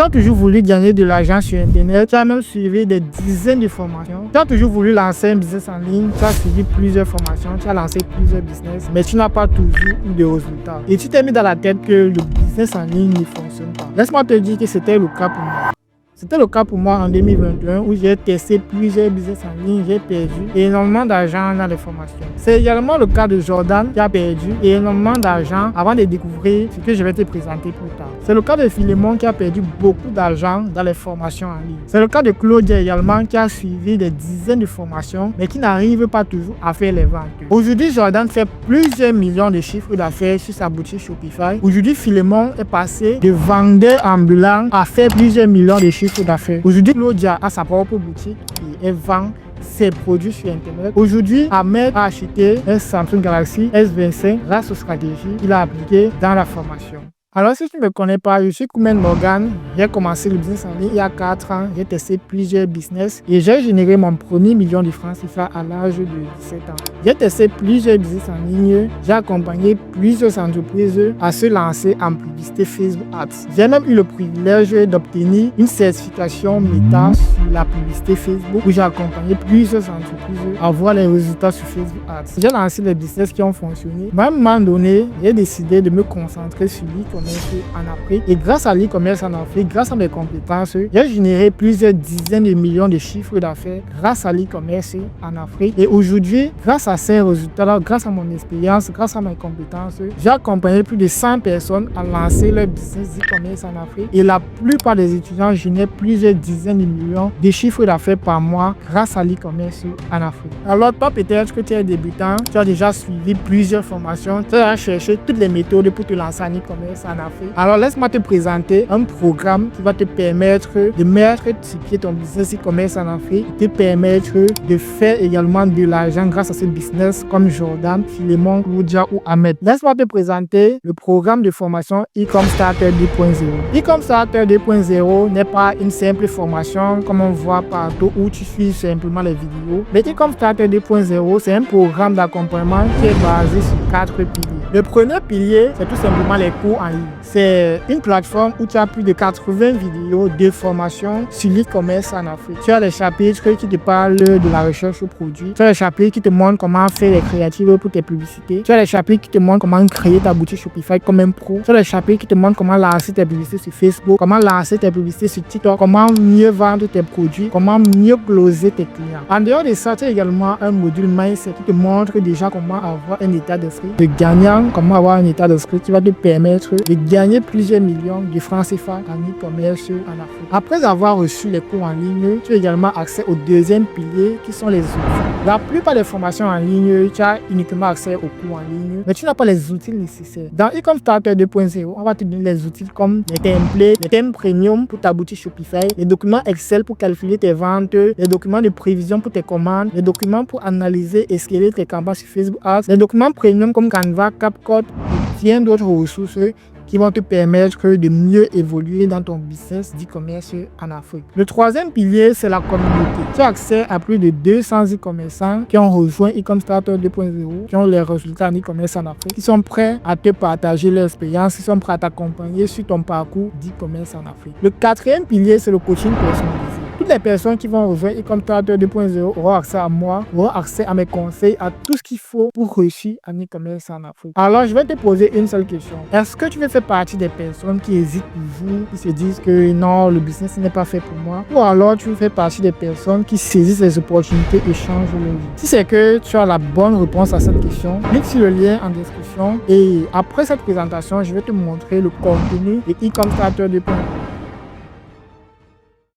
as toujours voulu gagner de l'argent sur Internet, tu as même suivi des dizaines de formations. Tu as toujours voulu lancer un business en ligne, tu as suivi plusieurs formations, tu as lancé plusieurs business, mais tu n'as pas toujours eu de résultats. Et tu t'es mis dans la tête que le business en ligne ne fonctionne pas. Laisse-moi te dire que c'était le cas pour moi. C'était le cas pour moi en 2021 où j'ai testé plusieurs business en ligne, j'ai perdu énormément d'argent dans les formations. C'est également le cas de Jordan qui a perdu énormément d'argent avant de découvrir ce que je vais te présenter plus tard. C'est le cas de Philémon qui a perdu beaucoup d'argent dans les formations en ligne. C'est le cas de Claudia également qui a suivi des dizaines de formations mais qui n'arrive pas toujours à faire les ventes. Aujourd'hui, Jordan fait plusieurs millions de chiffres d'affaires sur sa boutique Shopify. Aujourd'hui, Philémon est passé de vendeur ambulant à faire plusieurs millions de chiffres d'affaires. Aujourd'hui, Claudia a sa propre boutique et elle vend ses produits sur Internet. Aujourd'hui, Ahmed a acheté un Samsung Galaxy S25 grâce aux stratégies qu'il a appliquées dans la formation. Alors, si tu ne me connais pas, je suis Koumen Morgan. J'ai commencé le business en ligne il y a 4 ans. J'ai testé plusieurs business et j'ai généré mon premier million de francs CFA à l'âge de 17 ans. J'ai testé plusieurs business en ligne. J'ai accompagné plusieurs entreprises à se lancer en publicité Facebook Ads. J'ai même eu le privilège d'obtenir une certification Meta sur la publicité Facebook où j'ai accompagné plusieurs entreprises à voir les résultats sur Facebook Ads. J'ai lancé des business qui ont fonctionné. Mais à un moment donné, j'ai décidé de me concentrer sur l'e-commerce en Afrique. Et grâce à l'e-commerce en Afrique, grâce à mes compétences, j'ai généré plusieurs dizaines de millions de chiffres d'affaires grâce à l'e-commerce en Afrique. Et aujourd'hui, grâce à ces résultats-là, grâce à mon expérience, grâce à mes compétences, j'ai accompagné plus de 100 personnes à lancer leur business d'e-commerce en Afrique. Et la plupart des étudiants génèrent plusieurs dizaines de millions de chiffres d'affaires par mois grâce à l'e-commerce en Afrique. Alors toi, peut-être que tu es débutant, tu as déjà suivi plusieurs formations, tu as cherché toutes les méthodes pour te lancer en e-commerce en Afrique. Alors laisse-moi te présenter un programme qui va te permettre de mettre sur pied ton business e-commerce en Afrique, te permettre de faire également de l'argent grâce à ce business comme Jordan, Philémon, Claudia ou Ahmed. Laisse-moi te présenter le programme de formation e-commerce Starter 2.0. E-commerce Starter 2.0 n'est pas une simple formation comme on voit partout où tu suis simplement les vidéos. Mais e-commerce Starter 2.0, c'est un programme d'accompagnement qui est basé sur 4 piliers. Le premier pilier, c'est tout simplement les cours en ligne. C'est une plateforme où tu as plus de 80 vidéos de formation sur l'e-commerce en Afrique. Tu as les chapitres qui te parlent de la recherche au produit. Tu as les chapitres qui te montrent comment faire les créatives pour tes publicités. Tu as les chapitres qui te montrent comment créer ta boutique Shopify comme un pro. Tu as les chapitres qui te montrent comment lancer tes publicités sur Facebook, comment lancer tes publicités sur TikTok, comment mieux vendre tes produits, comment mieux closer tes clients. En dehors de ça, tu as également un module Mindset qui te montre déjà comment avoir un état d'esprit de gagnant, comment avoir un état d'esprit qui va te permettre de gagner plusieurs millions de francs CFA en e-commerce en Afrique. Après avoir reçu les cours en ligne, tu as également accès au deuxième pilier qui sont les outils. La plupart des formations en ligne, tu as uniquement accès aux cours en ligne, mais tu n'as pas les outils nécessaires. Dans e-commerce Starter 2.0, on va te donner les outils comme les templates, les thèmes premium pour ta boutique Shopify, les documents Excel pour calculer tes ventes, les documents de prévision pour tes commandes, les documents pour analyser et scaler tes campagnes sur Facebook Ads, les documents premium comme Canva, CapCut et bien d'autres ressources qui vont te permettre de mieux évoluer dans ton business d'e-commerce en Afrique. Le troisième pilier, c'est la communauté. Tu as accès à plus de 200 e-commerçants qui ont rejoint e-commerce Starter 2.0, qui ont les résultats en e-commerce en Afrique, qui sont prêts à te partager leur expérience, qui sont prêts à t'accompagner sur ton parcours d'e-commerce en Afrique. Le quatrième pilier, c'est le coaching personnalisé. Toutes les personnes qui vont rejoindre e-commerce Starter 2.0 auront accès à moi, auront accès à mes conseils, à tout ce qu'il faut pour réussir en e-commerce en Afrique. Alors, je vais te poser une seule question. Est-ce que tu veux faire partie des personnes qui hésitent toujours, qui se disent que non, le business n'est pas fait pour moi? Ou alors, tu veux faire partie des personnes qui saisissent les opportunités et changent leur vie? Si c'est que tu as la bonne réponse à cette question, clique sur le lien en description et après cette présentation, je vais te montrer le contenu de e-commerce Starter 2.0.